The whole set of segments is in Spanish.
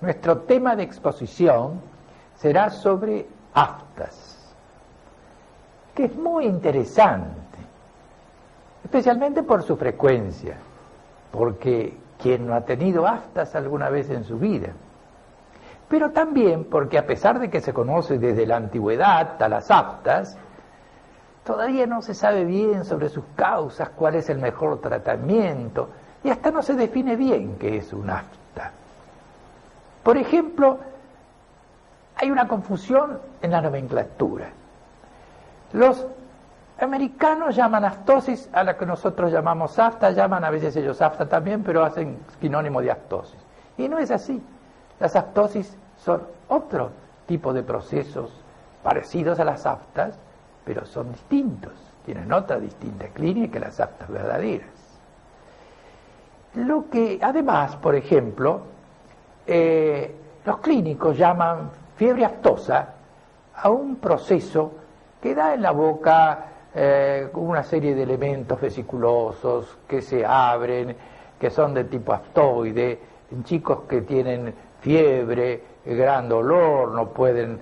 Nuestro tema de exposición será sobre aftas, que es muy interesante, especialmente por su frecuencia, porque quien no ha tenido aftas alguna vez en su vida, pero también porque a pesar de que se conoce desde la antigüedad a las aftas, todavía no se sabe bien sobre sus causas, cuál es el mejor tratamiento, y hasta no se define bien qué es un afta. Por ejemplo, hay una confusión en la nomenclatura. Los americanos llaman aftosis a la que nosotros llamamos afta, llaman a veces ellos afta también, pero hacen sinónimo de aftosis. Y no es así. Las aftosis son otro tipo de procesos parecidos a las aftas, pero son distintos, tienen otra distinta clínica que las aftas verdaderas. Lo que además, por ejemplo, los clínicos llaman fiebre aftosa a un proceso que da en la boca una serie de elementos vesiculosos que se abren, que son de tipo aftoide, en chicos que tienen fiebre, gran dolor, no pueden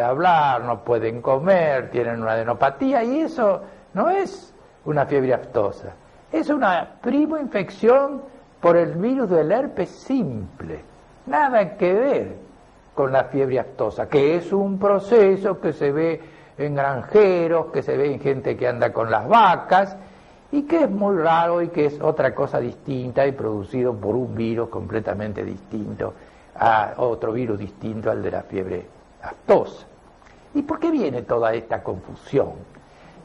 hablar, no pueden comer, tienen una adenopatía, y eso no es una fiebre aftosa, es una primoinfección por el virus del herpes simple, nada que ver con la fiebre aftosa, que es un proceso que se ve en granjeros, que se ve en gente que anda con las vacas, y que es muy raro y que es otra cosa distinta y producido por un virus completamente distinto, a otro virus distinto al de la fiebre aftosa. ¿Y por qué viene toda esta confusión?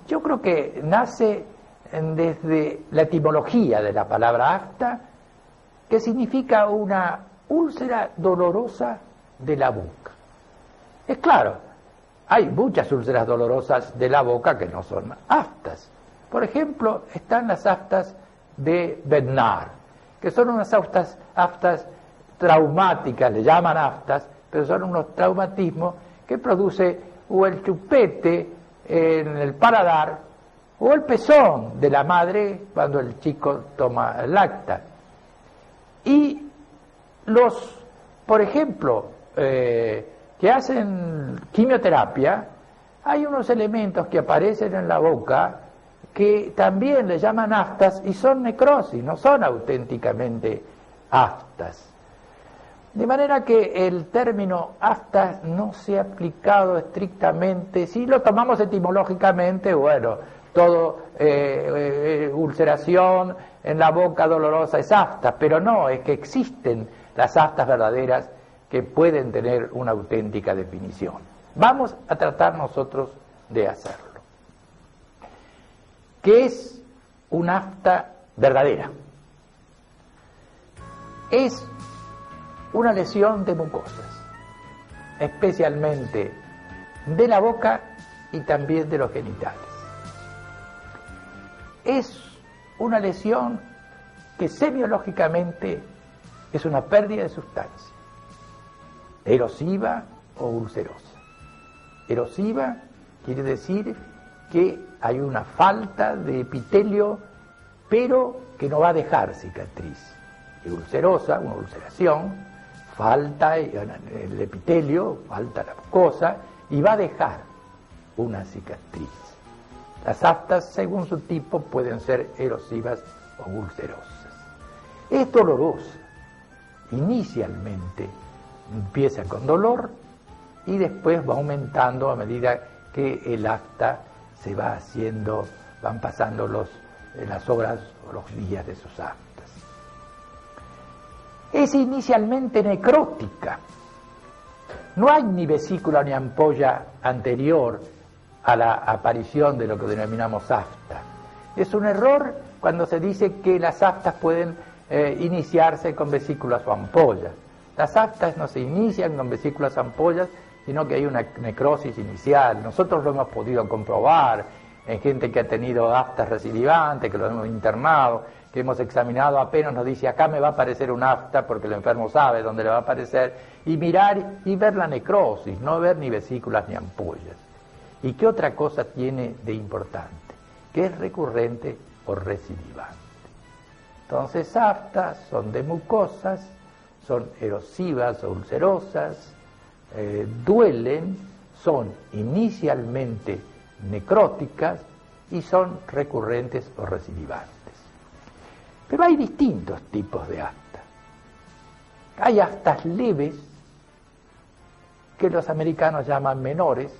Yo creo que nace desde la etimología de la palabra afta, que significa una úlcera dolorosa de la boca. Es claro, hay muchas úlceras dolorosas de la boca que no son aftas. Por ejemplo, están las aftas de Bednar, que son unas aftas traumáticas, le llaman aftas, pero son unos traumatismos que produce o el chupete en el paladar o el pezón de la madre cuando el chico toma lacta. Y los, por ejemplo, que hacen quimioterapia, hay unos elementos que aparecen en la boca que también le llaman aftas y son necrosis, no son auténticamente aftas. De manera que el término aftas no se ha aplicado estrictamente. Si lo tomamos etimológicamente, bueno, todo ulceración en la boca dolorosa es afta, pero no, es que existen las aftas verdaderas que pueden tener una auténtica definición. Vamos a tratar nosotros de hacerlo. ¿Qué es una afta verdadera? Es una lesión de mucosas, especialmente de la boca y también de los genitales. Es una lesión que semiológicamente es una pérdida de sustancia, erosiva o ulcerosa. Erosiva quiere decir que hay una falta de epitelio, pero que no va a dejar cicatriz. Y ulcerosa, una ulceración, falta el epitelio, falta la mucosa, y va a dejar una cicatriz. Las aftas, según su tipo, pueden ser erosivas o ulcerosas. Es dolorosa. Inicialmente empieza con dolor y después va aumentando a medida que el afta se va haciendo, van pasando las horas o los días de sus aftas. Es inicialmente necrótica. No hay ni vesícula ni ampolla anterior a la aparición de lo que denominamos afta. Es un error cuando se dice que las aftas pueden iniciarse con vesículas o ampollas. Las aftas no se inician con vesículas o ampollas, sino que hay una necrosis inicial. Nosotros lo hemos podido comprobar en gente que ha tenido aftas recidivantes, que lo hemos internado, que hemos examinado, apenas nos dice, acá me va a aparecer un afta, porque el enfermo sabe dónde le va a aparecer, y mirar y ver la necrosis, no ver ni vesículas ni ampollas. ¿Y qué otra cosa tiene de importante? Que es recurrente o recidivante. Entonces, aftas son de mucosas, son erosivas o ulcerosas, duelen, son inicialmente necróticas y son recurrentes o recidivantes. Pero hay distintos tipos de afta. Hay aftas leves, que los americanos llaman menores,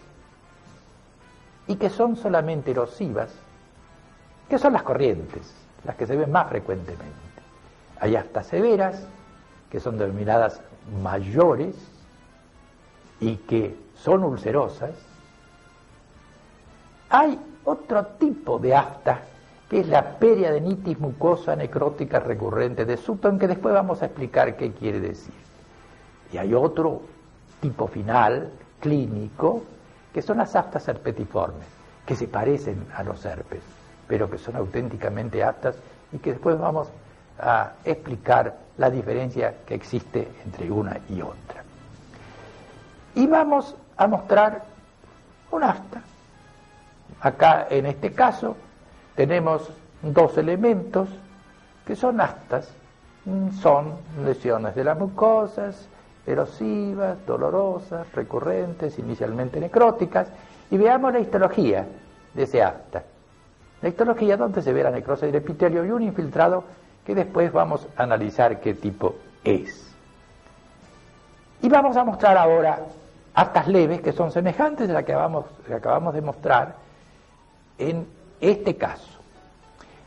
y que son solamente erosivas, que son las corrientes, las que se ven más frecuentemente. Hay aftas severas, que son denominadas mayores, y que son ulcerosas. Hay otro tipo de afta, que es la periadenitis mucosa necrótica recurrente de Sutton, que después vamos a explicar qué quiere decir. Y hay otro tipo final, clínico, que son las aftas herpetiformes, que se parecen a los herpes, pero que son auténticamente aftas y que después vamos a explicar la diferencia que existe entre una y otra. Y vamos a mostrar un afta. Acá, en este caso, tenemos dos elementos que son aftas. Son lesiones de las mucosas, erosivas, dolorosas, recurrentes, inicialmente necróticas, y veamos la histología de ese afta. La histología donde se ve la necrosis del epitelio y un infiltrado que después vamos a analizar qué tipo es. Y vamos a mostrar ahora aftas leves que son semejantes a las que acabamos de mostrar en este caso.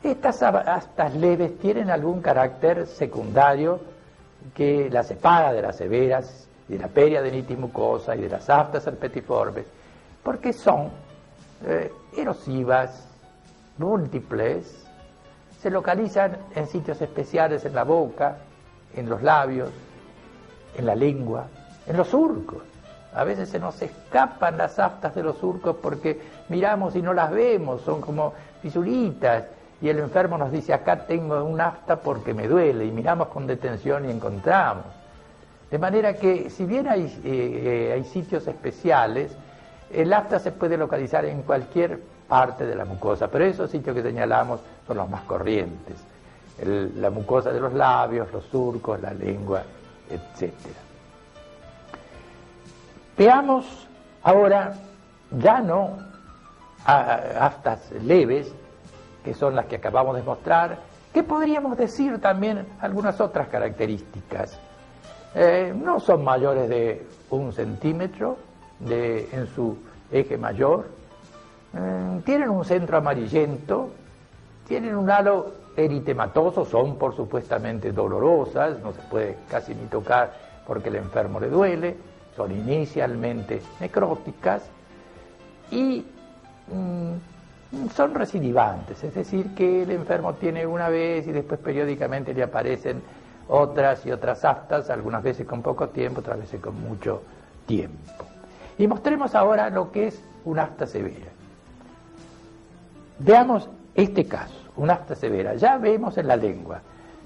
Estas aftas leves tienen algún carácter secundario que las separa de las severas, de la periadenitis mucosa y de las aftas herpetiformes, porque son erosivas, múltiples, se localizan en sitios especiales en la boca, en los labios, en la lengua, en los surcos. A veces se nos escapan las aftas de los surcos porque miramos y no las vemos, son como fisuritas, y el enfermo nos dice: acá tengo un afta porque me duele, y miramos con detención y encontramos. De manera que, si bien hay sitios especiales, el afta se puede localizar en cualquier parte de la mucosa, pero esos sitios que señalamos son los más corrientes: la mucosa de los labios, los surcos, la lengua, etc. Veamos ahora ya no aftas leves, que son las que acabamos de mostrar, que podríamos decir también algunas otras características. No son mayores de 1 centímetro en su eje mayor, tienen un centro amarillento, tienen un halo eritematoso, son por supuestamente dolorosas, no se puede casi ni tocar porque el enfermo le duele, son inicialmente necróticas y son recidivantes, es decir, que el enfermo tiene una vez y después periódicamente le aparecen otras y otras aftas, algunas veces con poco tiempo, otras veces con mucho tiempo. Y mostremos ahora lo que es una afta severa. Veamos este caso, una afta severa. Ya vemos en la lengua,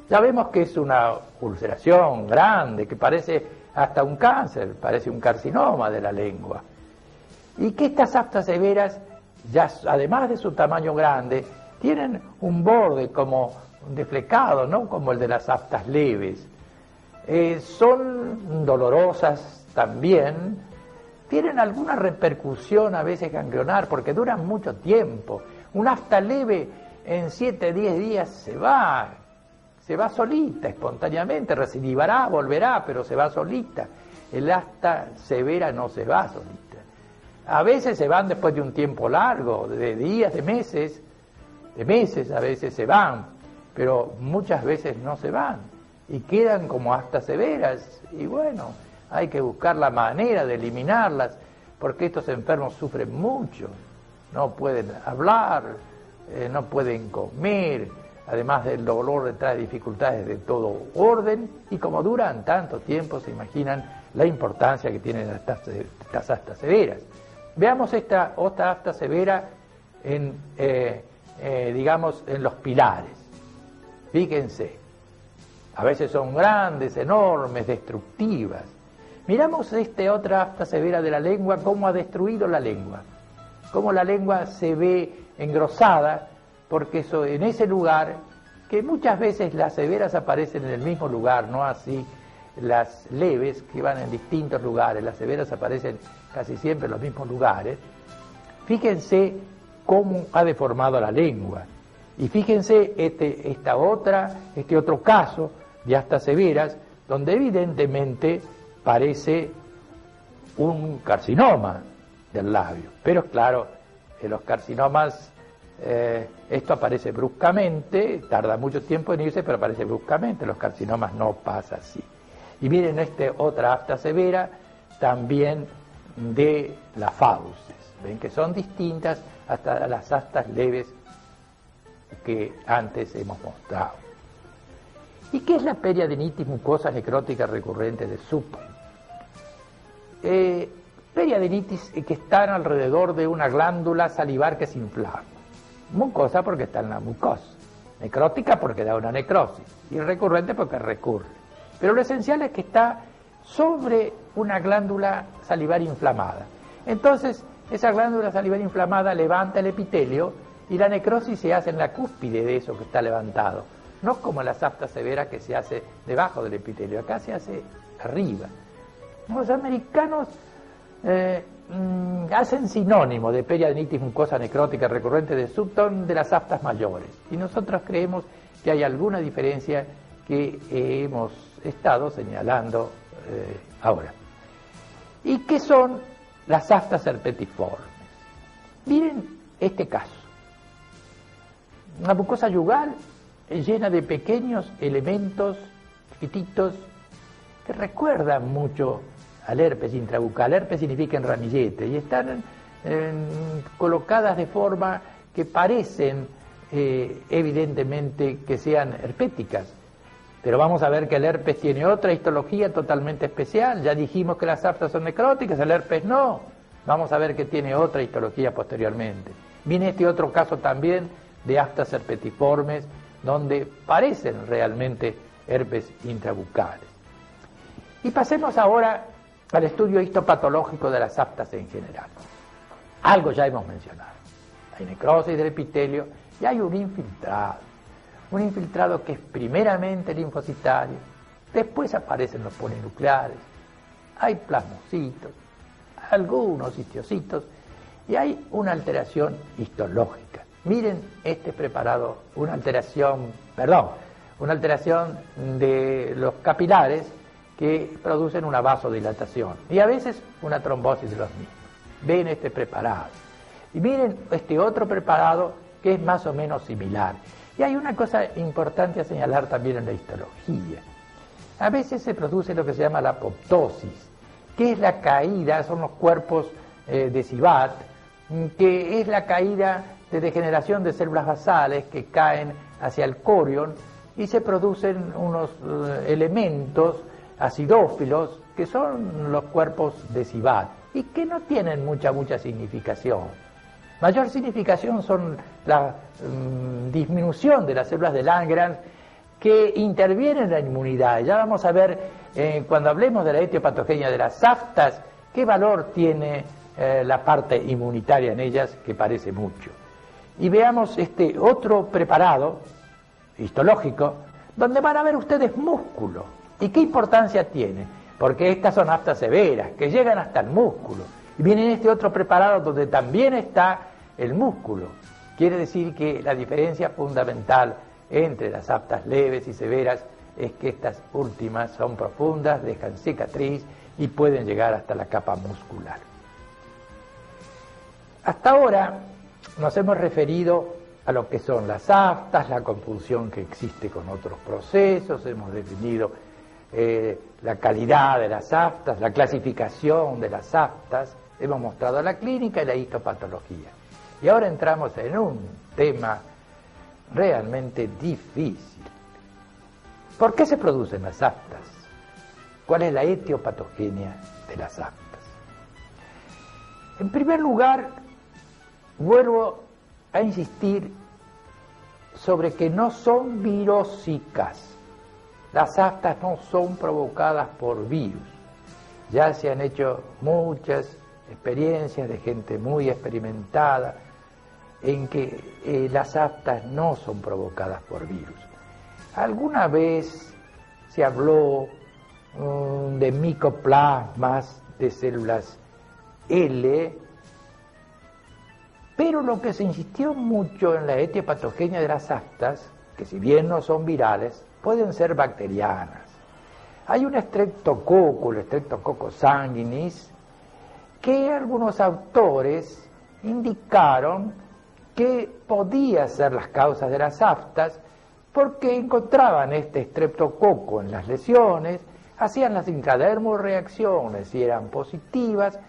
ya vemos que es una ulceración grande, que parece hasta un cáncer, parece un carcinoma de la lengua. Y que estas aftas severas, ya además de su tamaño grande, tienen un borde como deflecado, no como el de las aftas leves. Son dolorosas también, tienen alguna repercusión a veces ganglionar porque duran mucho tiempo. Una afta leve en 7-10 días se va solita, espontáneamente, recidivará, volverá, pero se va solita. El afta severa no se va solita. A veces se van después de un tiempo largo, de días, de meses a veces se van, pero muchas veces no se van y quedan como aftas severas. Y bueno, hay que buscar la manera de eliminarlas porque estos enfermos sufren mucho, no pueden hablar, no pueden comer, además del dolor trae dificultades de todo orden, y como duran tanto tiempo se imaginan la importancia que tienen estas aftas severas. Veamos esta otra afta severa digamos en los pilares. Fíjense, a veces son grandes, enormes, destructivas. Miramos otra afta severa de la lengua, cómo ha destruido la lengua, cómo la lengua se ve engrosada, porque eso, en ese lugar, que muchas veces las severas aparecen en el mismo lugar, no así las leves, que van en distintos lugares, las severas aparecen casi siempre en los mismos lugares, fíjense cómo ha deformado la lengua. Y fíjense este otro caso de aftas severas, donde evidentemente parece un carcinoma del labio. Pero claro, en los carcinomas esto aparece bruscamente, tarda mucho tiempo en irse, pero aparece bruscamente. Los carcinomas no pasa así. Y miren otra afta severa, también de las fauces. Ven que son distintas hasta las aftas leves que antes hemos mostrado. ¿Y qué es la periadenitis mucosa necrótica recurrente de Suppen? Periadenitis que están alrededor de una glándula salivar que se inflama. Mucosa porque está en la mucosa, necrótica porque da una necrosis, y recurrente porque recurre. Pero lo esencial es que está sobre una glándula salivar inflamada. Entonces, esa glándula salivar inflamada levanta el epitelio y la necrosis se hace en la cúspide de eso que está levantado. No como las aftas severas que se hace debajo del epitelio, acá se hace arriba. Los americanos hacen sinónimo de periadenitis mucosa necrótica recurrente de Sutton de las aftas mayores. Y nosotros creemos que hay alguna diferencia que hemos estado señalando ahora. ¿Y qué son las aftas herpetiformes? Miren este caso. Una mucosa yugal llena de pequeños elementos chiquititos que recuerdan mucho al herpes intrabucal. Herpes significa enramillete, y están colocadas de forma que parecen evidentemente que sean herpéticas. Pero vamos a ver que el herpes tiene otra histología totalmente especial. Ya dijimos que las aftas son necróticas, el herpes no. Vamos a ver que tiene otra histología posteriormente. Viene este otro caso también de aftas herpetiformes, donde parecen realmente herpes intrabucales. Y pasemos ahora al estudio histopatológico de las aftas en general. Algo ya hemos mencionado. Hay necrosis del epitelio y hay un infiltrado. Un infiltrado que es primeramente linfocitario, después aparecen los polinucleares, hay plasmocitos, algunos histiocitos, y hay una alteración histológica. Miren este preparado, una alteración de los capilares que producen una vasodilatación y a veces una trombosis de los mismos. Ven este preparado. Y miren este otro preparado que es más o menos similar. Y hay una cosa importante a señalar también en la histología. A veces se produce lo que se llama la apoptosis, que es la caída, son los cuerpos de Sibat, que es la caída de degeneración de células basales que caen hacia el corion y se producen unos elementos acidófilos que son los cuerpos de Sibat y que no tienen mucha significación. Mayor significación son la disminución de las células de Langerhans que intervienen en la inmunidad. Ya vamos a ver, cuando hablemos de la etiopatogenia de las aftas, qué valor tiene la parte inmunitaria en ellas, que parece mucho. Y veamos este otro preparado histológico, donde van a ver ustedes músculo. ¿Y qué importancia tiene? Porque estas son aftas severas, que llegan hasta el músculo. Y viene este otro preparado donde también está el músculo. Quiere decir que la diferencia fundamental entre las aftas leves y severas es que estas últimas son profundas, dejan cicatriz y pueden llegar hasta la capa muscular. Hasta ahora nos hemos referido a lo que son las aftas, la confusión que existe con otros procesos, hemos definido la calidad de las aftas, la clasificación de las aftas, hemos mostrado la clínica y la histopatología. Y ahora entramos en un tema realmente difícil. ¿Por qué se producen las aftas? ¿Cuál es la etiopatogenia de las aftas? En primer lugar, vuelvo a insistir sobre que no son virósicas. Las aftas no son provocadas por virus. Ya se han hecho muchas experiencias de gente muy experimentada en que las aftas no son provocadas por virus. Alguna vez se habló de micoplasmas, de células L, pero lo que se insistió mucho en la etiopatogenia de las aftas, que si bien no son virales, pueden ser bacterianas. Hay un Streptococcus, el Streptococcus sanguinis, que algunos autores indicaron que podía ser las causas de las aftas porque encontraban este Streptococcus en las lesiones, hacían las intradermorreacciones y eran positivas,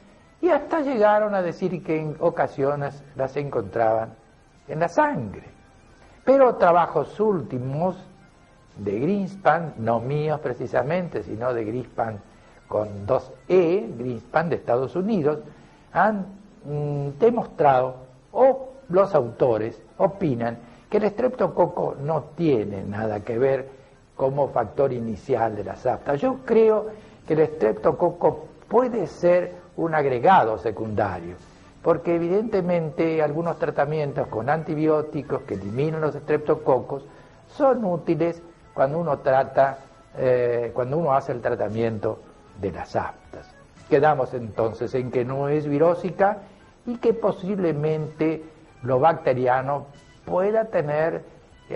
y hasta llegaron a decir que en ocasiones las encontraban en la sangre. Pero trabajos últimos de Greenspan, no míos precisamente, sino de Greenspan con 2E, Greenspan de Estados Unidos, han demostrado, o los autores opinan, que el estreptococo no tiene nada que ver como factor inicial de las aftas. Yo creo que el estreptococo puede ser un agregado secundario, porque evidentemente algunos tratamientos con antibióticos que eliminan los estreptococos son útiles cuando uno cuando uno hace el tratamiento de las aftas. Quedamos entonces en que no es virósica y que posiblemente lo bacteriano pueda tener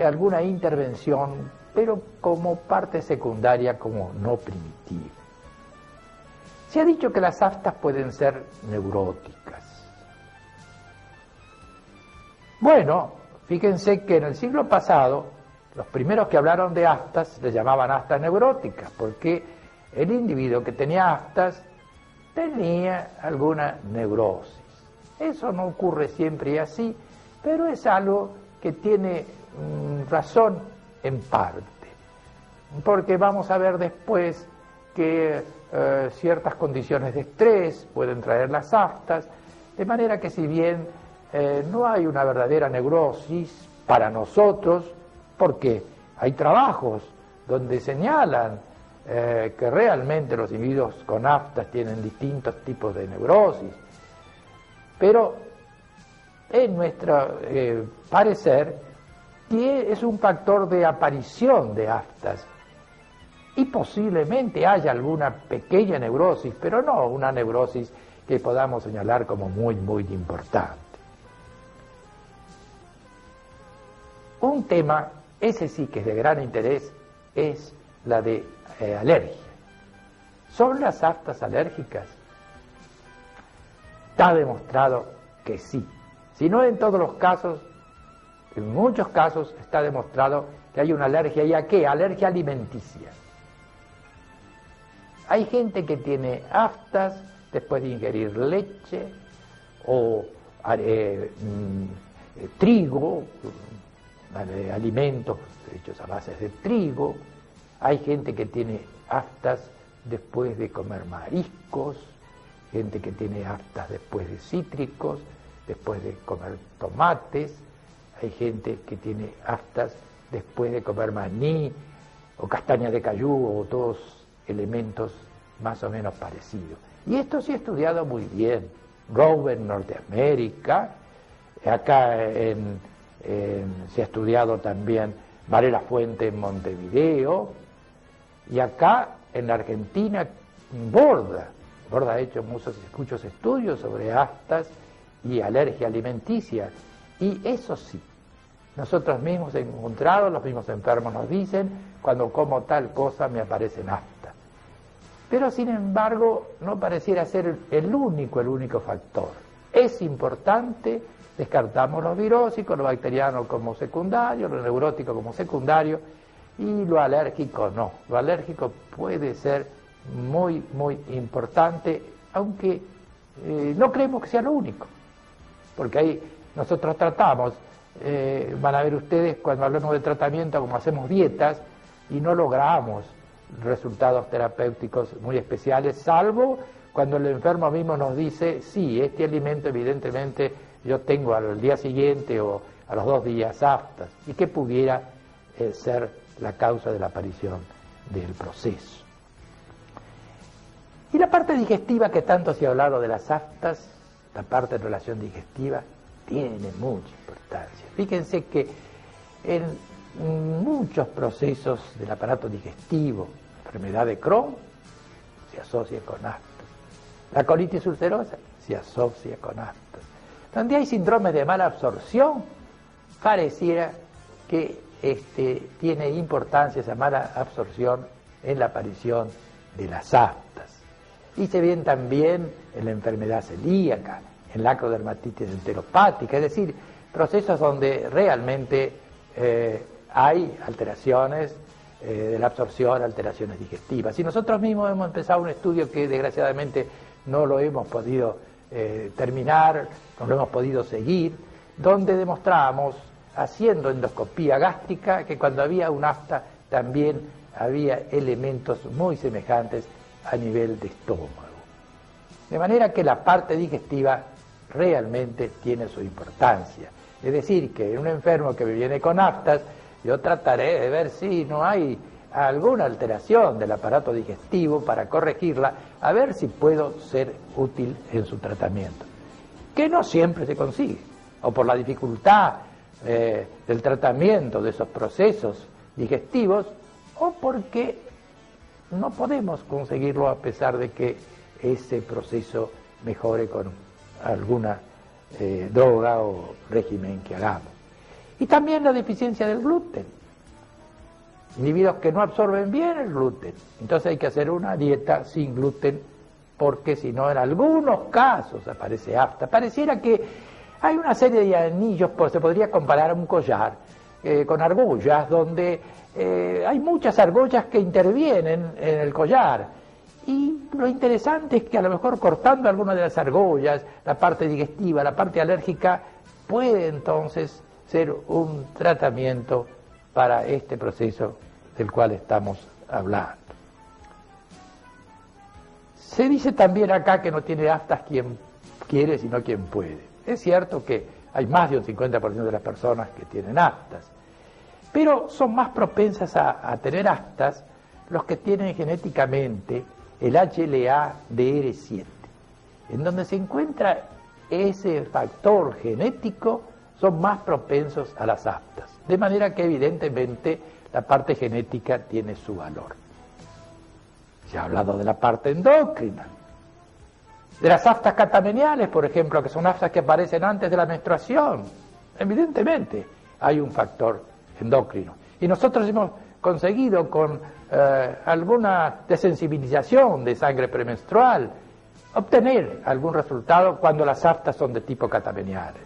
alguna intervención, pero como parte secundaria, como no primitiva. Se ha dicho que las aftas pueden ser neuróticas. Bueno, fíjense que en el siglo pasado, los primeros que hablaron de aftas les llamaban aftas neuróticas, porque el individuo que tenía aftas tenía alguna neurosis. Eso no ocurre siempre así, pero es algo que tiene razón en parte, porque vamos a ver después que ciertas condiciones de estrés pueden traer las aftas, de manera que si bien no hay una verdadera neurosis para nosotros, porque hay trabajos donde señalan que realmente los individuos con aftas tienen distintos tipos de neurosis, pero en nuestro parecer es un factor de aparición de aftas y posiblemente haya alguna pequeña neurosis, pero no una neurosis que podamos señalar como muy, muy importante. Un tema, ese sí que es de gran interés, es la de alergia. ¿Son las aftas alérgicas? Está demostrado que sí. Si no en todos los casos, en muchos casos está demostrado que hay una alergia. ¿Y a qué? Alergia alimenticia. Hay gente que tiene aftas después de ingerir leche o trigo, alimentos hechos a base de trigo. Hay gente que tiene aftas después de comer mariscos, gente que tiene aftas después de cítricos, después de comer tomates. Hay gente que tiene aftas después de comer maní o castaña de cayú o todos elementos más o menos parecidos. Y esto se ha estudiado muy bien. Rowe en Norteamérica, acá se ha estudiado también Varela Fuente en Montevideo, y acá en la Argentina Borda ha hecho muchos estudios sobre aftas y alergia alimenticia, y eso sí, nosotros mismos hemos encontrado, los mismos enfermos nos dicen, cuando como tal cosa me aparecen aftas. Pero sin embargo no pareciera ser el único factor. Es importante, descartamos los virósicos, lo bacteriano como secundario, lo neurótico como secundario, y lo alérgico no. Lo alérgico puede ser muy, muy importante, aunque no creemos que sea lo único, porque ahí nosotros tratamos, van a ver ustedes cuando hablamos de tratamiento como hacemos dietas y no logramos resultados terapéuticos muy especiales, salvo cuando el enfermo mismo nos dice, sí, este alimento evidentemente yo tengo al día siguiente o a los 2 días aftas, y que pudiera ser la causa de la aparición del proceso. Y la parte digestiva, que tanto se ha hablado de las aftas, la parte de relación digestiva, tiene mucha importancia. Fíjense que en muchos procesos del aparato digestivo, enfermedad de Crohn, se asocia con aftas. La colitis ulcerosa se asocia con aftas. Donde hay síndromes de mala absorción, pareciera que tiene importancia esa mala absorción en la aparición de las aftas. Y se ven también en la enfermedad celíaca, en la acrodermatitis enteropática, es decir, procesos donde realmente hay alteraciones de la absorción, alteraciones digestivas. Y nosotros mismos hemos empezado un estudio que desgraciadamente no lo hemos podido terminar, no lo hemos podido seguir, donde demostramos, haciendo endoscopía gástrica, que cuando había un afta también había elementos muy semejantes a nivel de estómago. De manera que la parte digestiva realmente tiene su importancia. Es decir, que en un enfermo que me viene con aftas, yo trataré de ver si no hay alguna alteración del aparato digestivo para corregirla, a ver si puedo ser útil en su tratamiento, que no siempre se consigue, o por la dificultad del tratamiento de esos procesos digestivos, o porque no podemos conseguirlo a pesar de que ese proceso mejore con alguna droga o régimen que hagamos. Y también la deficiencia del gluten. Individuos que no absorben bien el gluten. Entonces hay que hacer una dieta sin gluten, porque si no, en algunos casos aparece afta. Pareciera que hay una serie de anillos, pues se podría comparar a un collar con argollas, donde hay muchas argollas que intervienen en el collar. Y lo interesante es que a lo mejor cortando alguna de las argollas, la parte digestiva, la parte alérgica, puede entonces ser un tratamiento para este proceso del cual estamos hablando. Se dice también acá que no tiene aftas quien quiere, sino quien puede. Es cierto que hay más de un 50% de las personas que tienen aftas, pero son más propensas a tener aftas los que tienen genéticamente el HLA-DR7. En donde se encuentra ese factor genético, son más propensos a las aftas. De manera que evidentemente la parte genética tiene su valor. Se ha hablado de la parte endocrina, de las aftas catameniales, por ejemplo, que son aftas que aparecen antes de la menstruación. Evidentemente hay un factor endocrino. Y nosotros hemos conseguido con alguna desensibilización de sangre premenstrual obtener algún resultado cuando las aftas son de tipo catameniales.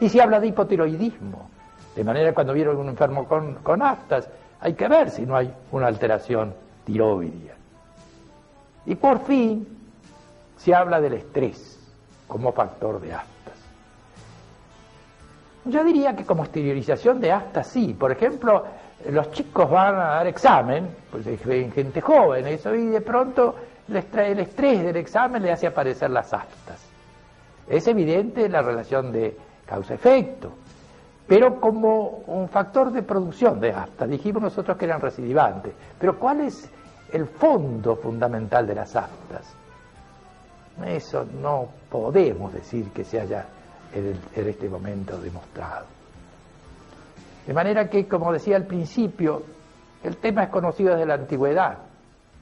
Y se habla de hipotiroidismo, de manera que cuando viene un enfermo con aftas hay que ver si no hay una alteración tiroidea. Y por fin se habla del estrés como factor de aftas. Yo diría que como exteriorización de aftas sí. Por ejemplo, los chicos van a dar examen, pues en gente joven eso, y de pronto el estrés del examen le hace aparecer las aftas. Es evidente la relación de causa-efecto, pero como un factor de producción de aftas. Dijimos nosotros que eran recidivantes, pero ¿cuál es el fondo fundamental de las aftas? Eso no podemos decir que se haya en este momento demostrado. De manera que, como decía al principio, el tema es conocido desde la antigüedad,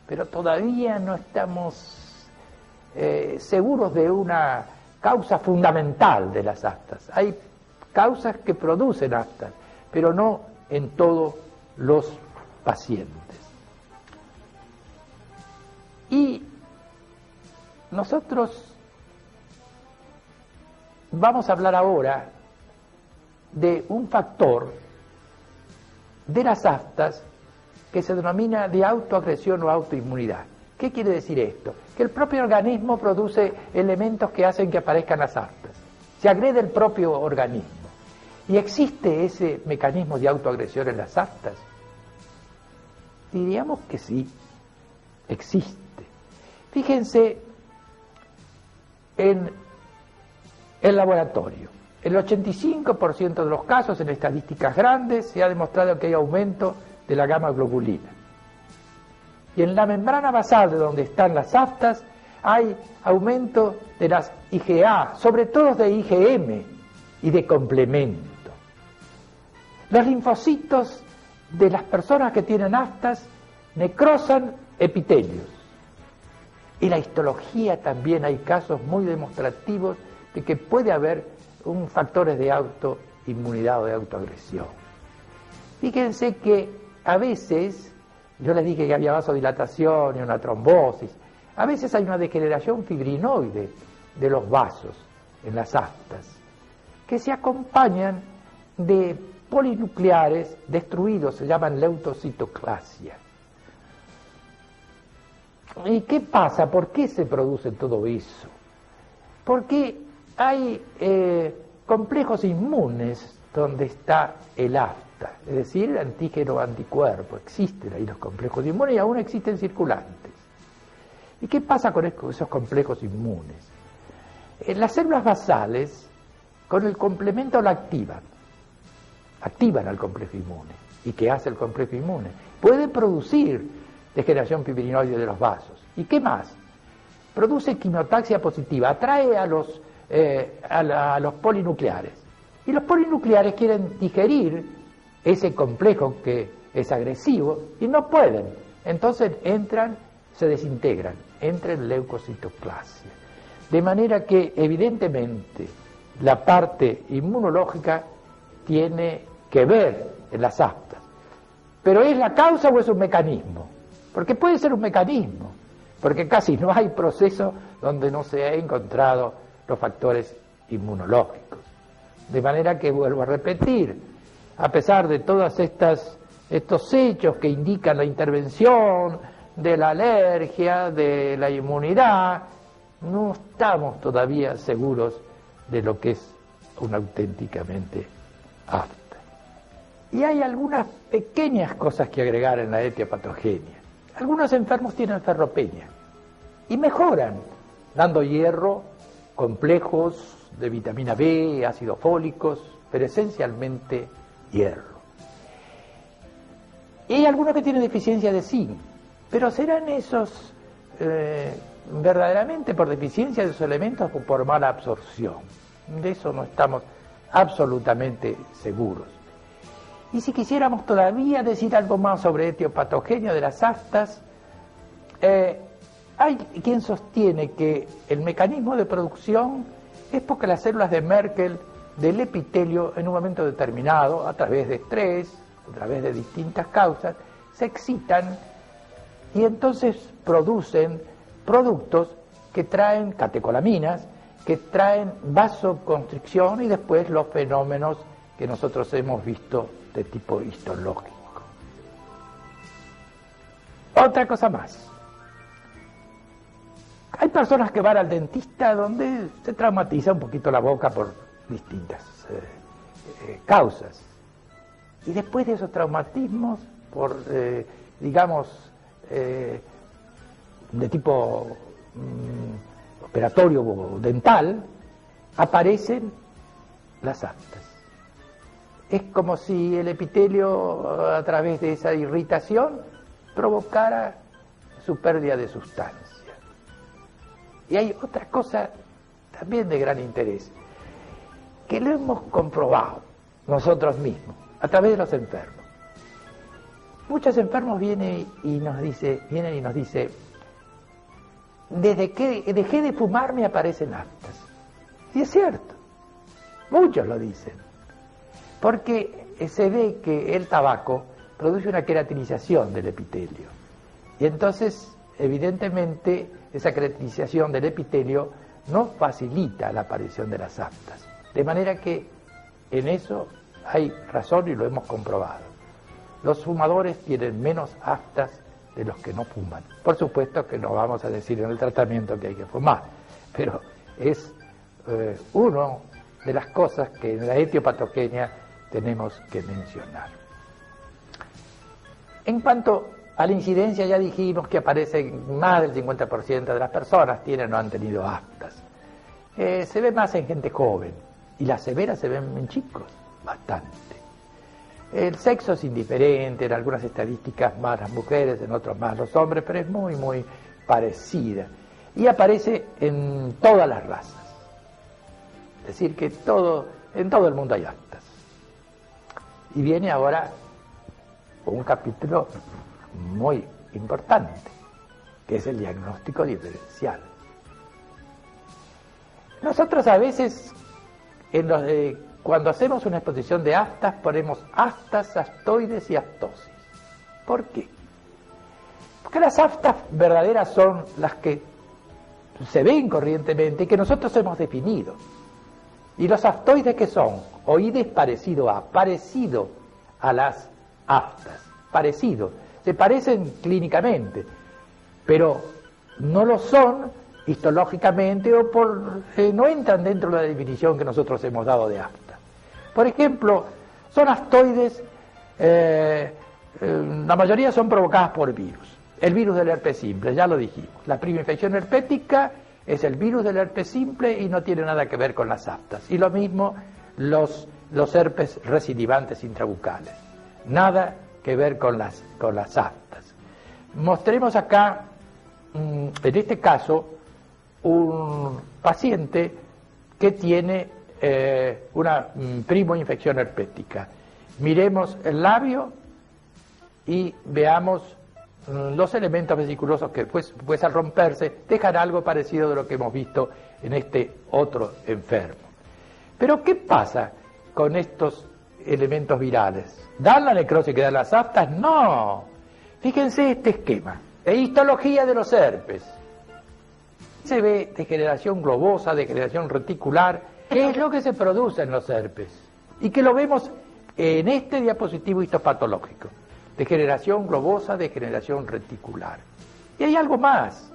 pero todavía no estamos seguros de una causa fundamental de las aftas. Hay causas que producen aftas, pero no en todos los pacientes. Y nosotros vamos a hablar ahora de un factor de las aftas que se denomina de autoagresión o autoinmunidad. ¿Qué quiere decir esto? Que el propio organismo produce elementos que hacen que aparezcan las aftas. Se agrede el propio organismo. ¿Y existe ese mecanismo de autoagresión en las aftas? Diríamos que sí, existe. Fíjense en el laboratorio. El 85% de los casos, en estadísticas grandes, se ha demostrado que hay aumento de la gamma globulina. Y en la membrana basal de donde están las aftas hay aumento de las IgA, sobre todo de IgM y de complemento. Los linfocitos de las personas que tienen aftas necrosan epitelios. Y la histología también hay casos muy demostrativos de que puede haber factores de autoinmunidad o de autoagresión. Fíjense que a veces, yo les dije que había vasodilatación y una trombosis, a veces hay una degeneración fibrinoide de los vasos en las aftas, que se acompañan de polinucleares destruidos, se llaman leucocitoclasia. ¿Y qué pasa? ¿Por qué se produce todo eso? Porque hay complejos inmunes donde está el afta, es decir, el antígeno anticuerpo. Existen ahí los complejos inmunes y aún existen circulantes. ¿Y qué pasa con esos complejos inmunes? Las células basales, con el complemento la activan al complejo inmune. ¿Y qué hace el complejo inmune? Puede producir degeneración fibrinoide de los vasos. ¿Y qué más? Produce quimiotaxia positiva, atrae a los polinucleares. Y los polinucleares quieren digerir ese complejo que es agresivo y no pueden. Entonces se desintegran, entra en leucocitoclasia. De manera que evidentemente la parte inmunológica tiene que ver en las aftas. ¿Pero es la causa o es un mecanismo? Porque puede ser un mecanismo, porque casi no hay proceso donde no se haya encontrado los factores inmunológicos. De manera que vuelvo a repetir, a pesar de todos estos hechos que indican la intervención de la alergia, de la inmunidad, no estamos todavía seguros de lo que es una auténticamente afta. Y hay algunas pequeñas cosas que agregar en la etiopatogenia. Algunos enfermos tienen ferropenia y mejoran dando hierro, complejos de vitamina B, ácidos fólicos, pero esencialmente hierro. Y hay algunos que tienen deficiencia de zinc, pero serán esos verdaderamente por deficiencia de esos elementos o por mala absorción. De eso no estamos absolutamente seguros. Y si quisiéramos todavía decir algo más sobre etiopatogenia de las aftas, hay quien sostiene que el mecanismo de producción es porque las células de Merkel del epitelio en un momento determinado, a través de estrés, a través de distintas causas, se excitan y entonces producen productos que traen catecolaminas, que traen vasoconstricción y después los fenómenos que nosotros hemos visto de tipo histológico. Otra cosa más. Hay personas que van al dentista donde se traumatiza un poquito la boca por distintas causas. Y después de esos traumatismos, por, de tipo operatorio o dental, aparecen las aftas. Es como si el epitelio, a través de esa irritación, provocara su pérdida de sustancia. Y hay otra cosa también de gran interés, que lo hemos comprobado nosotros mismos, a través de los enfermos. Muchos enfermos vienen y nos dicen, desde que dejé de fumar me aparecen aftas. Y es cierto, muchos lo dicen, porque se ve que el tabaco produce una queratinización del epitelio. Y entonces, evidentemente, esa queratinización del epitelio no facilita la aparición de las aftas. De manera que en eso hay razón y lo hemos comprobado. Los fumadores tienen menos aftas de los que no fuman. Por supuesto que no vamos a decir en el tratamiento que hay que fumar, pero es una de las cosas que en la etiopatogenia tenemos que mencionar. En cuanto a la incidencia, ya dijimos que aparece más del 50% de las personas tienen o han tenido aftas. Se ve más en gente joven y las severas se ven en chicos, bastante. El sexo es indiferente, en algunas estadísticas más las mujeres, en otros más los hombres, pero es muy, muy parecida. Y aparece en todas las razas. Es decir, que en todo el mundo hay aftas. Y viene ahora un capítulo muy importante. que es el diagnóstico diferencial. Nosotros a veces, cuando hacemos una exposición de aftas, ponemos aftas, aftoides y aftosis. ¿Por qué? Porque las aftas verdaderas son las que se ven corrientemente y que nosotros hemos definido. ¿Y los aftoides qué son? Oides parecido a las aftas, parecido. Se parecen clínicamente, pero no lo son histológicamente o no entran dentro de la definición que nosotros hemos dado de afta. Por ejemplo, son aftoides, la mayoría son provocadas por virus. El virus del herpes simple, ya lo dijimos. La prima infección herpética es el virus del herpes simple y no tiene nada que ver con las aftas. Y lo mismo los herpes recidivantes intrabucales. Nada que ver con las aftas. Mostremos acá, en este caso, un paciente que tiene una primo infección herpética. Miremos el labio y veamos los elementos vesiculosos que pues al romperse dejan algo parecido de lo que hemos visto en este otro enfermo. Pero ¿qué pasa con estos elementos virales? ¿Dan la necrosis que dan las aftas? No. Fíjense este esquema. Histología de los herpes. Se ve degeneración globosa, degeneración reticular. ¿Qué es lo que se produce en los herpes? Y que lo vemos en este diapositivo histopatológico. Degeneración globosa, degeneración reticular. Y hay algo más.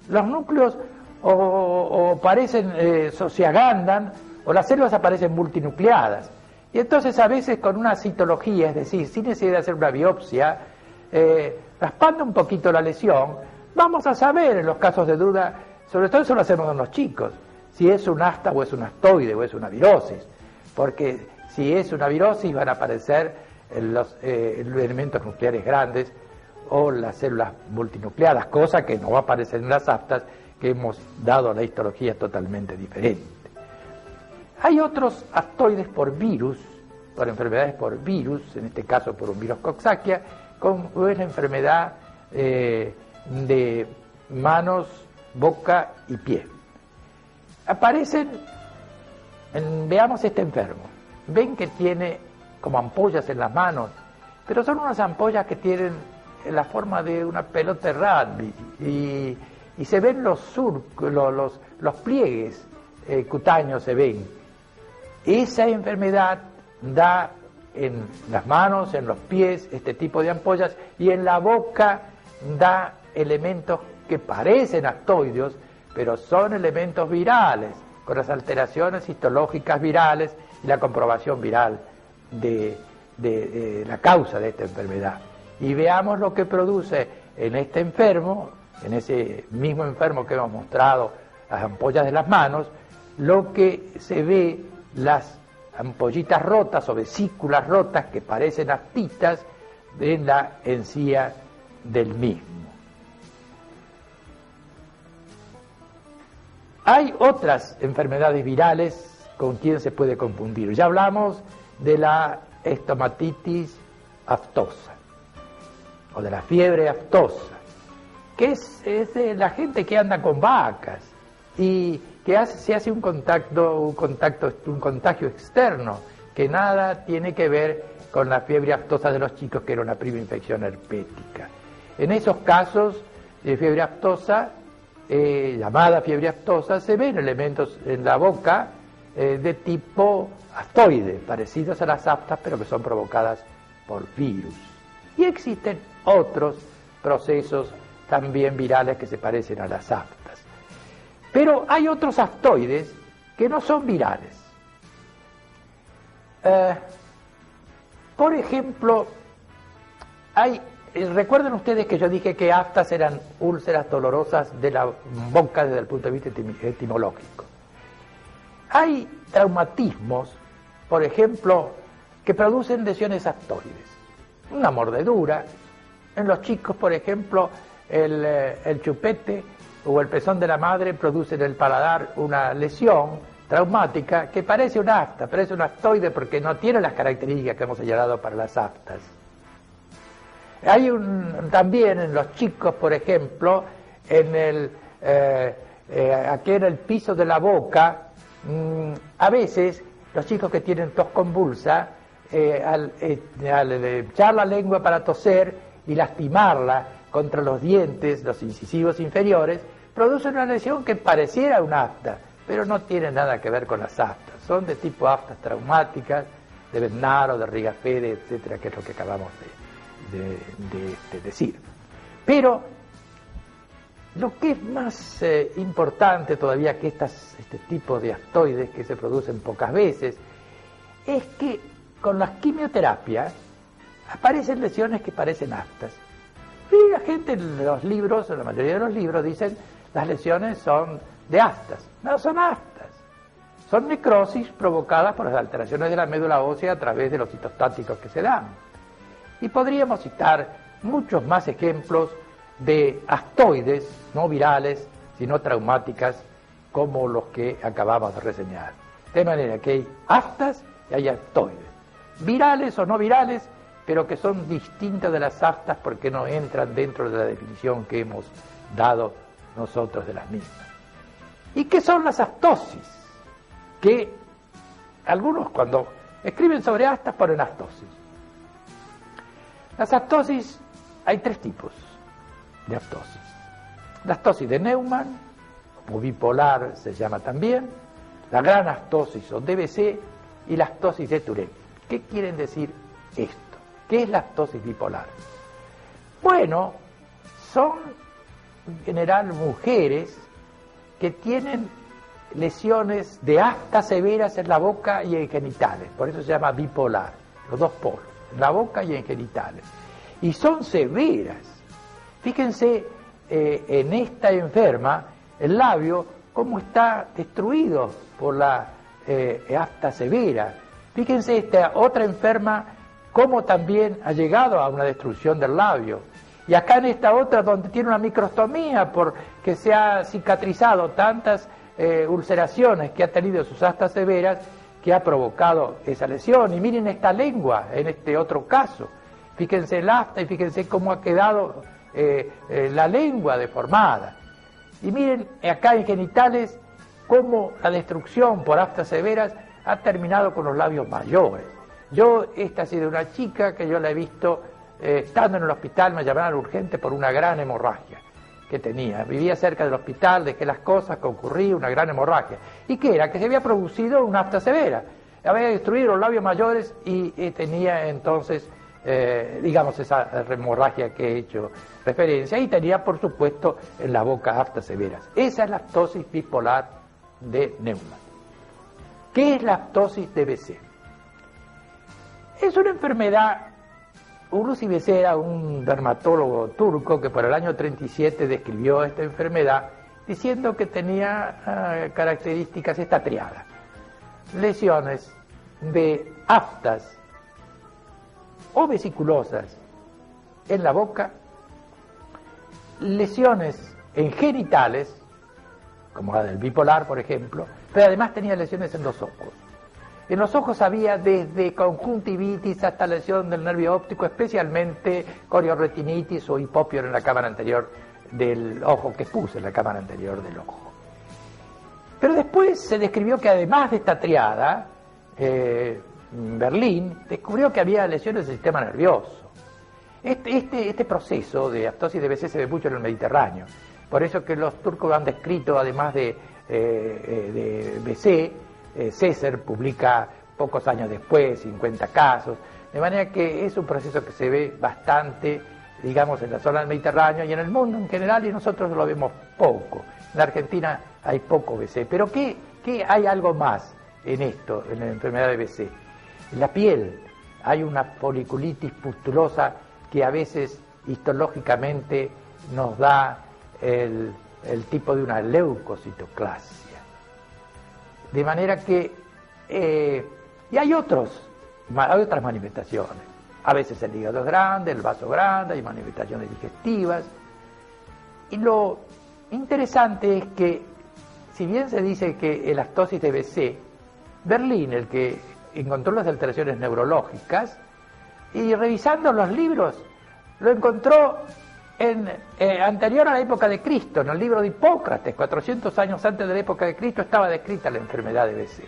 Los núcleos o parecen, se agrandan, o las células aparecen multinucleadas. Y entonces a veces con una citología, es decir, sin necesidad de hacer una biopsia, raspando un poquito la lesión, vamos a saber en los casos de duda, sobre todo eso lo hacemos en los chicos, si es un afta o es un aftoide o es una virosis. Porque si es una virosis van a aparecer los elementos nucleares grandes o las células multinucleadas, cosa que no va a aparecer en las aftas, que hemos dado a la histología totalmente diferente. Hay otros aftoides por virus, por enfermedades por virus, en este caso por un virus Coxsackia, como es la enfermedad de manos, boca y pie. Aparecen, veamos este enfermo, ven que tiene como ampollas en las manos, pero son unas ampollas que tienen la forma de una pelota de rugby y se ven los surcos, los pliegues cutáneos se ven. Esa enfermedad da en las manos, en los pies, este tipo de ampollas, y en la boca da elementos que parecen aftoideos, pero son elementos virales, con las alteraciones histológicas virales y la comprobación viral de la causa de esta enfermedad. Y veamos lo que produce en este enfermo, en ese mismo enfermo que hemos mostrado, las ampollas de las manos, lo que se ve, las ampollitas rotas o vesículas rotas que parecen aftitas en la encía del mismo. Hay otras enfermedades virales con quien se puede confundir. Ya hablamos de la estomatitis aftosa o de la fiebre aftosa, que es de la gente que anda con vacas y que se hace un contagio externo, que nada tiene que ver con la fiebre aftosa de los chicos, que era una prima infección herpética. En esos casos de fiebre aftosa, llamada fiebre aftosa, se ven elementos en la boca de tipo aftoide, parecidos a las aftas, pero que son provocadas por virus. Y existen otros procesos también virales que se parecen a las aftas. Pero hay otros aftoides que no son virales. Por ejemplo, recuerden ustedes que yo dije que aftas eran úlceras dolorosas de la boca desde el punto de vista etimológico. Hay traumatismos, por ejemplo, que producen lesiones aftoides. Una mordedura. En los chicos, por ejemplo, el chupete o el pezón de la madre produce en el paladar una lesión traumática que parece un afta, parece un aftoide porque no tiene las características que hemos señalado para las aftas. Hay también en los chicos, por ejemplo, aquí en el piso de la boca, a veces los chicos que tienen tos convulsa, al echar la lengua para toser y lastimarla contra los dientes, los incisivos inferiores, producen una lesión que pareciera un afta, pero no tiene nada que ver con las aftas. Son de tipo aftas traumáticas, de Bednar, de Rigafede, etcétera, que es lo que acabamos de decir. Pero lo que es más importante todavía que este tipo de aftoides que se producen pocas veces, es que con las quimioterapias aparecen lesiones que parecen aftas. Y la gente en los libros, en la mayoría de los libros, dicen las lesiones son de aftas. No son aftas. Son necrosis provocadas por las alteraciones de la médula ósea a través de los citostáticos que se dan. Y podríamos citar muchos más ejemplos de aftoides, no virales, sino traumáticas, como los que acabamos de reseñar. De manera que hay aftas y hay aftoides. Virales o no virales, pero que son distintas de las aftas porque no entran dentro de la definición que hemos dado nosotros de las mismas. ¿Y qué son las aftosis? Que algunos cuando escriben sobre aftas ponen aftosis. Las aftosis, hay tres tipos de aftosis. La aftosis de Neumann, o bipolar se llama también, la gran aftosis o DBC y la aftosis de Tourette. ¿Qué quieren decir esto? ¿Qué es la aftosis bipolar? Bueno, son en general mujeres que tienen lesiones de aftas severas en la boca y en genitales, por eso se llama bipolar, los dos polos, en la boca y en genitales. Y son severas. Fíjense en esta enferma, el labio, cómo está destruido por la afta severa. Fíjense esta otra enferma, cómo también ha llegado a una destrucción del labio. Y acá en esta otra, donde tiene una microstomía porque se ha cicatrizado tantas ulceraciones que ha tenido sus aftas severas, que ha provocado esa lesión. Y miren esta lengua en este otro caso. Fíjense el afta y fíjense cómo ha quedado la lengua deformada. Y miren acá en genitales cómo la destrucción por aftas severas ha terminado con los labios mayores. Esta ha sido una chica que yo la he visto estando en el hospital, me llamaron urgente por una gran hemorragia que tenía. Vivía cerca del hospital, dejé las cosas, concurrí, una gran hemorragia. ¿Y qué era? Que se había producido una afta severa. Había destruido los labios mayores y tenía entonces, digamos, esa hemorragia que he hecho referencia. Y tenía, por supuesto, en la boca aftas severas. Esa es la aftosis bipolar de Neumann. ¿Qué es la aftosis DBC? Es una enfermedad. Hulusi Becerra, un dermatólogo turco que por el año 37 describió esta enfermedad diciendo que tenía características esta triada: lesiones de aftas o vesiculosas en la boca, lesiones en genitales, como la del bipolar, por ejemplo, pero además tenía lesiones en los ojos. En los ojos había desde conjuntivitis hasta lesión del nervio óptico, especialmente corioretinitis o hipopion en la cámara anterior del ojo, que puse en la cámara anterior del ojo. Pero después se describió que además de esta triada, Berlín descubrió que había lesiones del sistema nervioso. Este proceso de aftosis DBC se ve mucho en el Mediterráneo. Por eso que los turcos han descrito, además de BC, César publica pocos años después 50 casos, de manera que es un proceso que se ve bastante, digamos, en la zona del Mediterráneo y en el mundo en general, y nosotros lo vemos poco. En la Argentina hay poco BC, pero ¿qué hay algo más en esto, en la enfermedad de BC? En la piel hay una foliculitis pustulosa que a veces histológicamente nos da el tipo de una leucocitoclasia. De manera que, y hay otras manifestaciones. A veces el hígado es grande, el vaso grande, hay manifestaciones digestivas. Y lo interesante es que, si bien se dice que el aftosis DBC, Berlín, el que encontró las alteraciones neurológicas, y revisando los libros, lo encontró anterior a la época de Cristo, en el libro de Hipócrates, 400 años antes de la época de Cristo, estaba descrita la enfermedad de BC.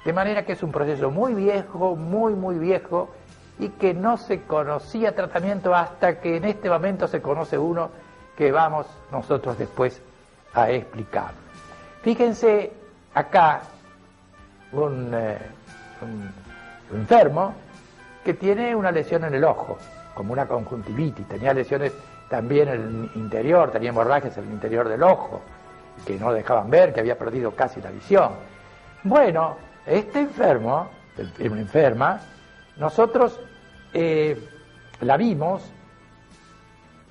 De manera que es un proceso muy viejo, muy viejo, y que no se conocía tratamiento hasta que en este momento se conoce uno que vamos nosotros después a explicar. Fíjense acá un enfermo que tiene una lesión en el ojo, como una conjuntivitis, tenía lesiones también en el interior, tenía hemorragias en el interior del ojo, que no dejaban ver, que había perdido casi la visión. Bueno, este enfermo, una enferma, nosotros la vimos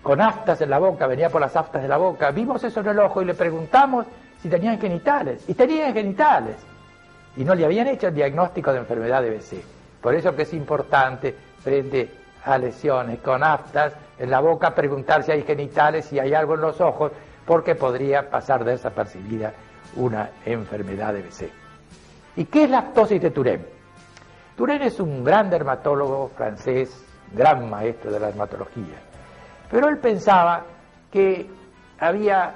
con aftas en la boca, venía por las aftas de la boca, vimos eso en el ojo y le preguntamos si tenían genitales, y tenían genitales, y no le habían hecho el diagnóstico de enfermedad de BC. Por eso que es importante, frente a lesiones con aftas en la boca, preguntar si hay genitales, si hay algo en los ojos, porque podría pasar desapercibida una enfermedad de BC. ¿Y qué es la ptosis de Turenne? Turenne es un gran dermatólogo francés, gran maestro de la dermatología, pero él pensaba que había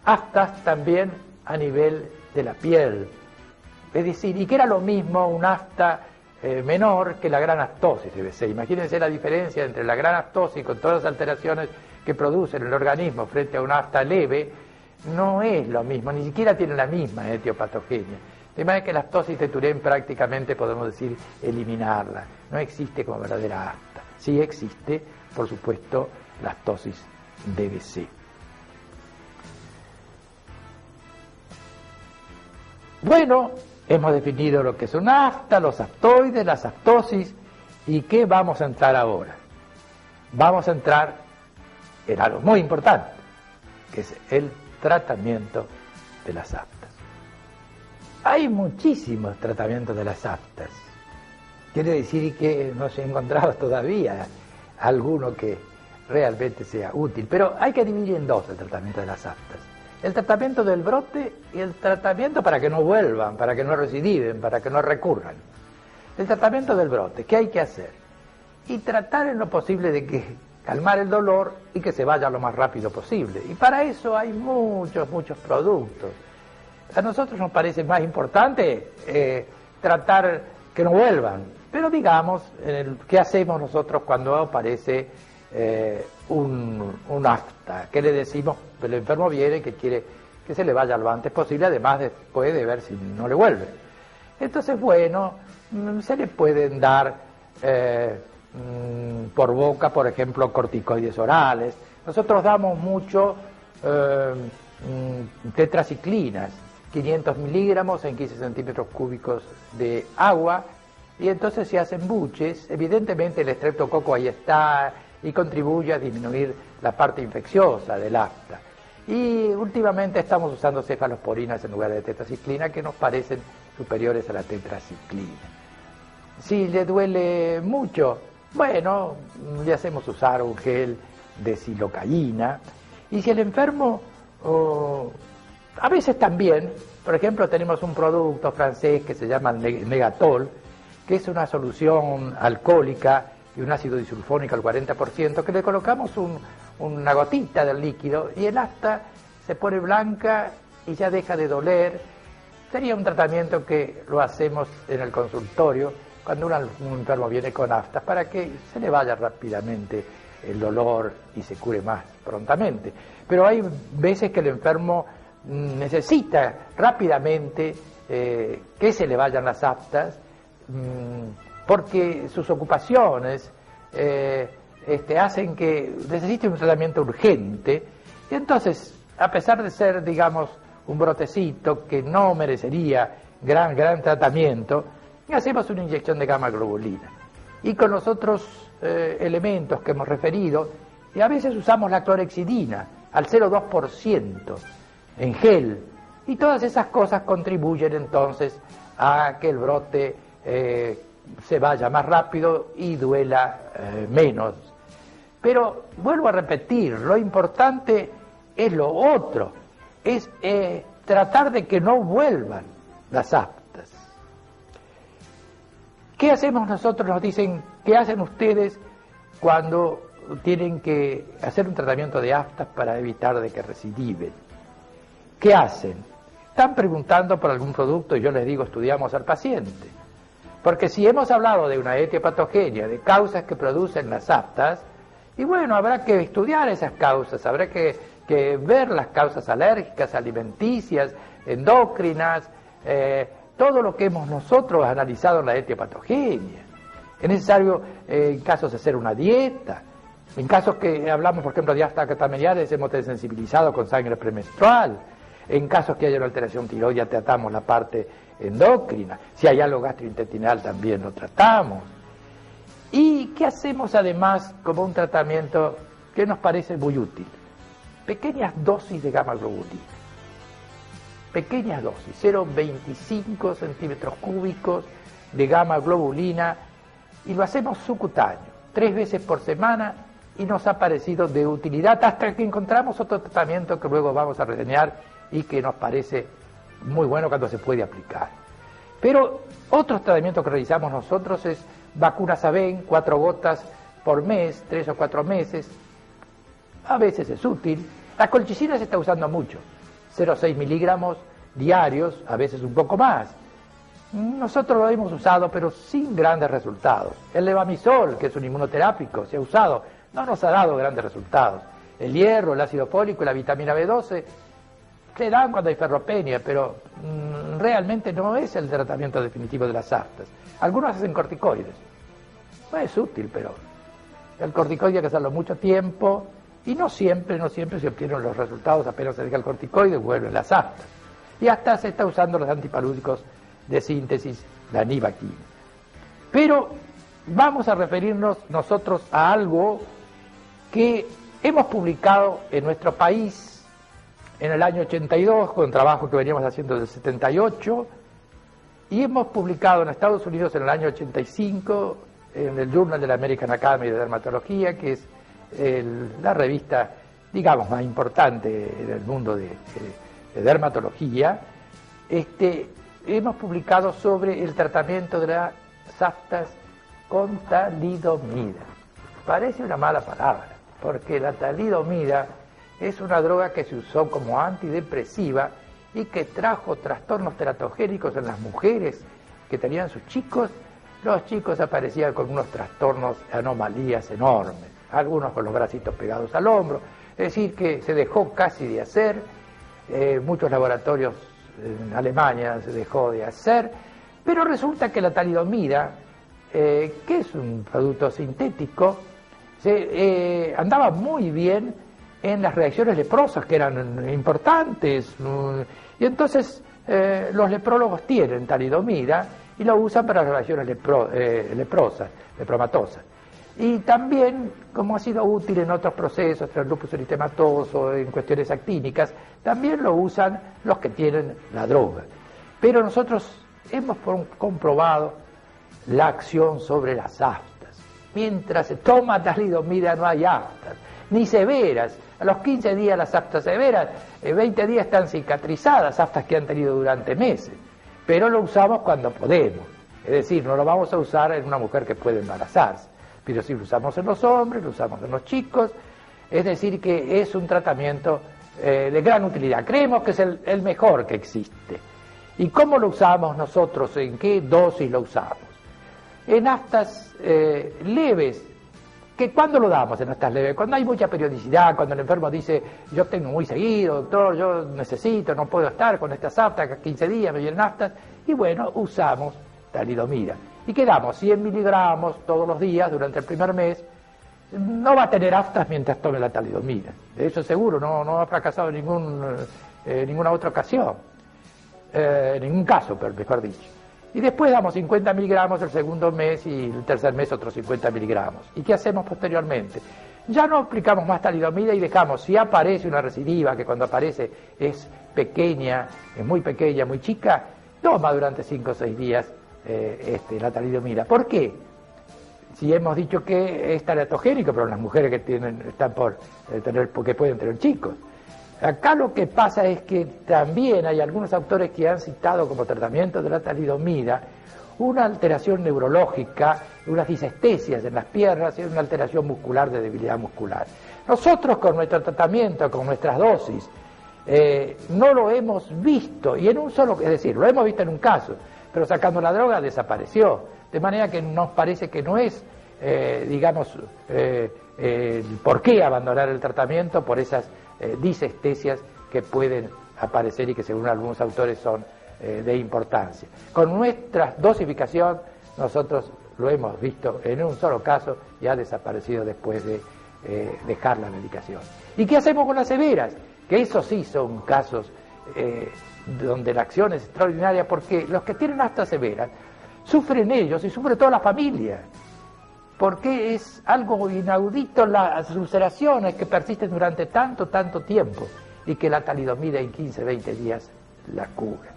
aftas también a nivel de la piel, es decir, y que era lo mismo un afta menor que la gran aftosis de BC. Imagínense la diferencia entre la gran aftosis con todas las alteraciones que produce en el organismo frente a una afta leve, no es lo mismo, ni siquiera tiene la misma etiopatogenia. De manera que la aftosis de Turenne prácticamente podemos decir eliminarla, no existe como verdadera afta. Sí existe, por supuesto, la aftosis de BC. Bueno, hemos definido lo que es una afta, los aftoides, las aftosis, ¿y qué vamos a entrar ahora? Vamos a entrar en algo muy importante, que es el tratamiento de las aftas. Hay muchísimos tratamientos de las aftas. Quiere decir que no se ha encontrado todavía alguno que realmente sea útil, pero hay que dividir en dos el tratamiento de las aftas. El tratamiento del brote y el tratamiento para que no vuelvan, para que no recidiven, para que no recurran. El tratamiento del brote, ¿qué hay que hacer? Y tratar en lo posible de que calmar el dolor y que se vaya lo más rápido posible. Y para eso hay muchos productos. A nosotros nos parece más importante tratar que no vuelvan, pero digamos, ¿qué hacemos nosotros cuando aparece un afta? ¿Qué le decimos? El enfermo viene y que quiere que se le vaya lo antes posible, además después de ver si no le vuelve. Entonces, bueno, se le pueden dar por boca, por ejemplo, corticoides orales. Nosotros damos mucho tetraciclinas, 500 miligramos en 15 centímetros cúbicos de agua, y entonces se hacen buches. Evidentemente el estreptococo ahí está y contribuye a disminuir la parte infecciosa del afta. Y últimamente estamos usando cefalosporinas en lugar de tetraciclina, que nos parecen superiores a la tetraciclina. Si le duele mucho, bueno, le hacemos usar un gel de silocaína. Y si el enfermo, a veces también, por ejemplo, tenemos un producto francés que se llama Negatol, que es una solución alcohólica y un ácido disulfónico al 40%, que le colocamos una gotita del líquido y el afta se pone blanca y ya deja de doler. Sería un tratamiento que lo hacemos en el consultorio cuando un enfermo viene con aftas, para que se le vaya rápidamente el dolor y se cure más prontamente. Pero hay veces que el enfermo necesita rápidamente que se le vayan las aftas, porque sus ocupaciones hacen que necesite un tratamiento urgente, y entonces, a pesar de ser, digamos, un brotecito que no merecería gran tratamiento, hacemos una inyección de gamma globulina. Y con los otros elementos que hemos referido, y a veces usamos la clorexidina al 0,2% en gel, y todas esas cosas contribuyen entonces a que el brote se vaya más rápido y duela menos. Pero vuelvo a repetir, lo importante es lo otro, es tratar de que no vuelvan las aftas. ¿Qué hacemos nosotros? Nos dicen, ¿qué hacen ustedes cuando tienen que hacer un tratamiento de aftas para evitar de que recidiven. ¿Qué hacen? Están preguntando por algún producto y yo les digo, estudiamos al paciente. Porque si hemos hablado de una etiopatogenia, de causas que producen las aftas, y bueno, habrá que estudiar esas causas, habrá que ver las causas alérgicas, alimenticias, endocrinas, todo lo que hemos nosotros analizado en la etiopatogenia. Es necesario, en casos de hacer una dieta, en casos que hablamos, por ejemplo, de aftas catameniales, hemos desensibilizado con sangre premenstrual, en casos que haya una alteración tiroidea tratamos la parte endocrina, si hay algo gastrointestinal también lo tratamos. ¿Y qué hacemos además como un tratamiento que nos parece muy útil? Pequeñas dosis de gamma globulina. Pequeñas dosis, 0,25 centímetros cúbicos de gamma globulina, y lo hacemos subcutáneo, 3 veces por semana, y nos ha parecido de utilidad hasta que encontramos otro tratamiento que luego vamos a reseñar y que nos parece muy bueno cuando se puede aplicar. Pero otro tratamiento que realizamos nosotros es vacuna Sabin, 4 gotas por mes, 3 o 4 meses. A veces es útil. La colchicina se está usando mucho, 0,6 miligramos diarios, a veces un poco más. Nosotros lo hemos usado, pero sin grandes resultados. El levamisol, que es un inmunoterápico, se ha usado, no nos ha dado grandes resultados. El hierro, el ácido fólico y la vitamina B12 se dan cuando hay ferropenia, pero realmente no es el tratamiento definitivo de las aftas. Algunos hacen corticoides. No es útil, pero el corticoide hay que hacerlo mucho tiempo y no siempre se obtienen los resultados. Apenas se deja el corticoide, vuelven las aftas. Y hasta se está usando los antipalúdicos de síntesis, la nivaquina. Pero vamos a referirnos nosotros a algo que hemos publicado en nuestro país en el año 82, con trabajo que veníamos haciendo desde el 78, y hemos publicado en Estados Unidos en el año 85, en el Journal de la American Academy de Dermatología, que es la revista, digamos, más importante en el mundo de dermatología. Hemos publicado sobre el tratamiento de las aftas con talidomida. Parece una mala palabra, porque la talidomida es una droga que se usó como antidepresiva y que trajo trastornos teratogénicos en las mujeres que tenían sus chicos. Los chicos aparecían con unos trastornos, anomalías enormes, algunos con los bracitos pegados al hombro, es decir, que se dejó casi de hacer, muchos laboratorios en Alemania se dejó de hacer, pero resulta que la talidomida, que es un producto sintético, andaba muy bien en las reacciones leprosas, que eran importantes, y entonces los leprólogos tienen talidomida y lo usan para las reacciones leprosas, lepromatosas. Y también, como ha sido útil en otros procesos, en el lupus eritematoso, en cuestiones actínicas, también lo usan los que tienen la droga. Pero nosotros hemos comprobado la acción sobre las aftas. Mientras se toma talidomida no hay aftas, ni severas. A los 15 días las aftas severas, 20 días están cicatrizadas, aftas que han tenido durante meses. Pero lo usamos cuando podemos. Es decir, no lo vamos a usar en una mujer que puede embarazarse. Pero sí lo usamos en los hombres, lo usamos en los chicos. Es decir, que es un tratamiento de gran utilidad. Creemos que es el mejor que existe. ¿Y cómo lo usamos nosotros? ¿En qué dosis lo usamos? En aftas leves. ¿Cuándo lo damos en aftas leves? Cuando hay mucha periodicidad, cuando el enfermo dice, yo tengo muy seguido, doctor, yo necesito, no puedo estar con estas aftas, cada 15 días me vienen aftas, y bueno, usamos talidomida. Y quedamos 100 miligramos todos los días durante el primer mes. No va a tener aftas mientras tome la talidomida. De eso seguro, no ha fracasado en ninguna otra ocasión. En ningún caso, pero mejor dicho. Y después damos 50 miligramos el segundo mes y el tercer mes otros 50 miligramos. ¿Y qué hacemos posteriormente? Ya no aplicamos más talidomida y dejamos, si aparece una recidiva, que cuando aparece es pequeña, es muy pequeña, muy chica, toma durante 5 o 6 días la talidomida. ¿Por qué? Si hemos dicho que es teratogénico, pero las mujeres que están por porque pueden tener chicos. Acá lo que pasa es que también hay algunos autores que han citado como tratamiento de la talidomida una alteración neurológica, unas disestesias en las piernas y una alteración muscular de debilidad muscular. Nosotros con nuestro tratamiento, con nuestras dosis, no lo hemos visto, y en un solo, es decir, lo hemos visto en un caso, pero sacando la droga desapareció, de manera que nos parece que no es, por qué abandonar el tratamiento por esas disestesias que pueden aparecer y que según algunos autores son de importancia. Con nuestra dosificación nosotros lo hemos visto en un solo caso y ha desaparecido después de dejar la medicación. ¿Y qué hacemos con las severas? Que esos sí son casos donde la acción es extraordinaria, porque los que tienen aftas severas sufren ellos y sufre toda la familia, porque es algo inaudito las ulceraciones que persisten durante tanto tiempo y que la talidomida en 15-20 días la cura.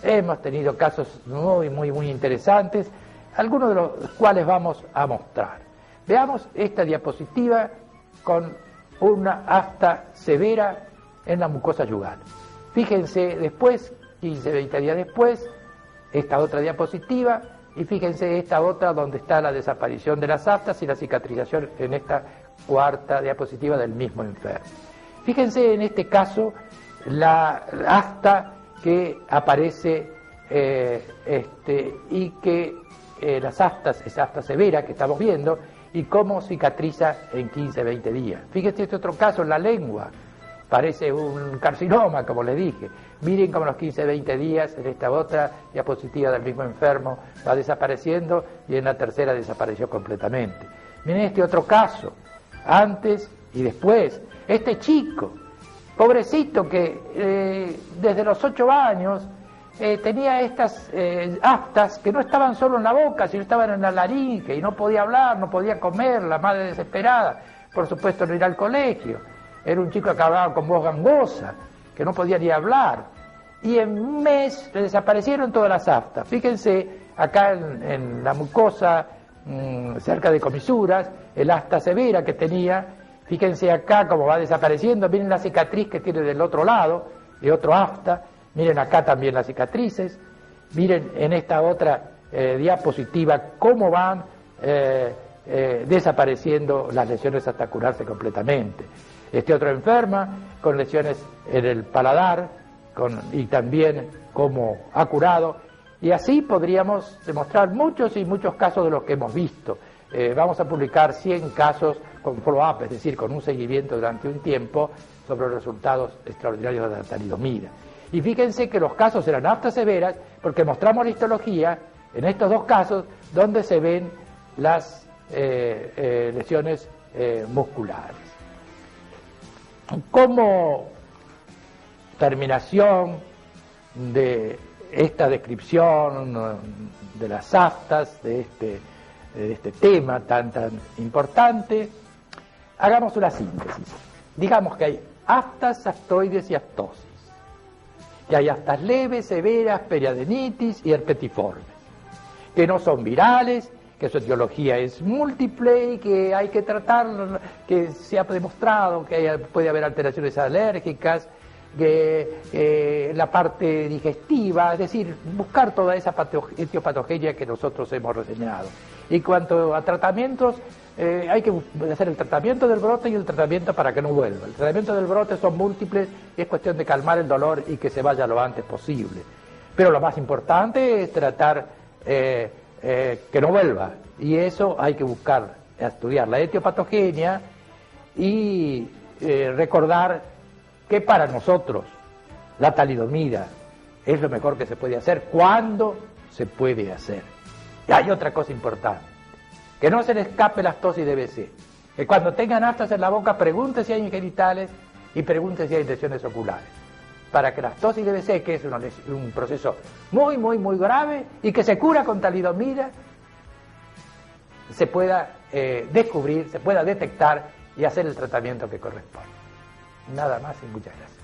Hemos tenido casos muy interesantes, algunos de los cuales vamos a mostrar. Veamos esta diapositiva con una afta severa en la mucosa yugal. Fíjense después, 15-20 días después, esta otra diapositiva, y fíjense esta otra donde está la desaparición de las aftas y la cicatrización en esta cuarta diapositiva del mismo enfermo. Fíjense en este caso la afta que aparece y que las aftas, esa afta severa que estamos viendo, y cómo cicatriza en 15-20 días. Fíjense este otro caso en la lengua, parece un carcinoma, como les dije. Miren cómo los 15-20 días, en esta otra diapositiva del mismo enfermo, va desapareciendo y en la tercera desapareció completamente. Miren este otro caso, antes y después. Este chico, pobrecito, que desde los 8 años tenía estas aftas que no estaban solo en la boca, sino estaban en la laringe y no podía hablar, no podía comer, la madre desesperada, por supuesto no ir al colegio. Era un chico que hablaba con voz gangosa, que no podía ni hablar. Y en un mes le desaparecieron todas las aftas. Fíjense acá en la mucosa, cerca de comisuras, el afta severa que tenía. Fíjense acá cómo va desapareciendo. Miren la cicatriz que tiene del otro lado, de otro afta. Miren acá también las cicatrices. Miren en esta otra diapositiva cómo van desapareciendo las lesiones hasta curarse completamente. Este otro enferma con lesiones en el paladar y también cómo ha curado. Y así podríamos demostrar muchos y muchos casos de los que hemos visto. Vamos a publicar 100 casos con follow-up, es decir, con un seguimiento durante un tiempo sobre los resultados extraordinarios de la talidomida. Y fíjense que los casos eran aftas severas porque mostramos la histología en estos dos casos donde se ven las lesiones musculares. Como terminación de esta descripción de las aftas, de este tema tan importante, hagamos una síntesis. Digamos que hay aftas, aftoides y aftosis, que hay aftas leves, severas, periadenitis y herpetiformes, que no son virales, que su etiología es múltiple y que hay que tratar, que se ha demostrado que puede haber alteraciones alérgicas, que la parte digestiva, es decir, buscar toda esa etiopatogenia que nosotros hemos reseñado. Y cuanto a tratamientos, hay que hacer el tratamiento del brote y el tratamiento para que no vuelva. El tratamiento del brote son múltiples y es cuestión de calmar el dolor y que se vaya lo antes posible. Pero lo más importante es tratar que no vuelva, y eso hay que buscar, estudiar la etiopatogenia y recordar que para nosotros la talidomida es lo mejor que se puede hacer cuando se puede hacer. Y hay otra cosa importante, que no se le escape la aftosis de BC, que cuando tengan aftas en la boca pregunte si hay genitales y pregunte si hay lesiones oculares, para que la aftosis de BC, que es un proceso muy grave y que se cura con talidomida, se pueda descubrir, se pueda detectar y hacer el tratamiento que corresponde. Nada más y muchas gracias.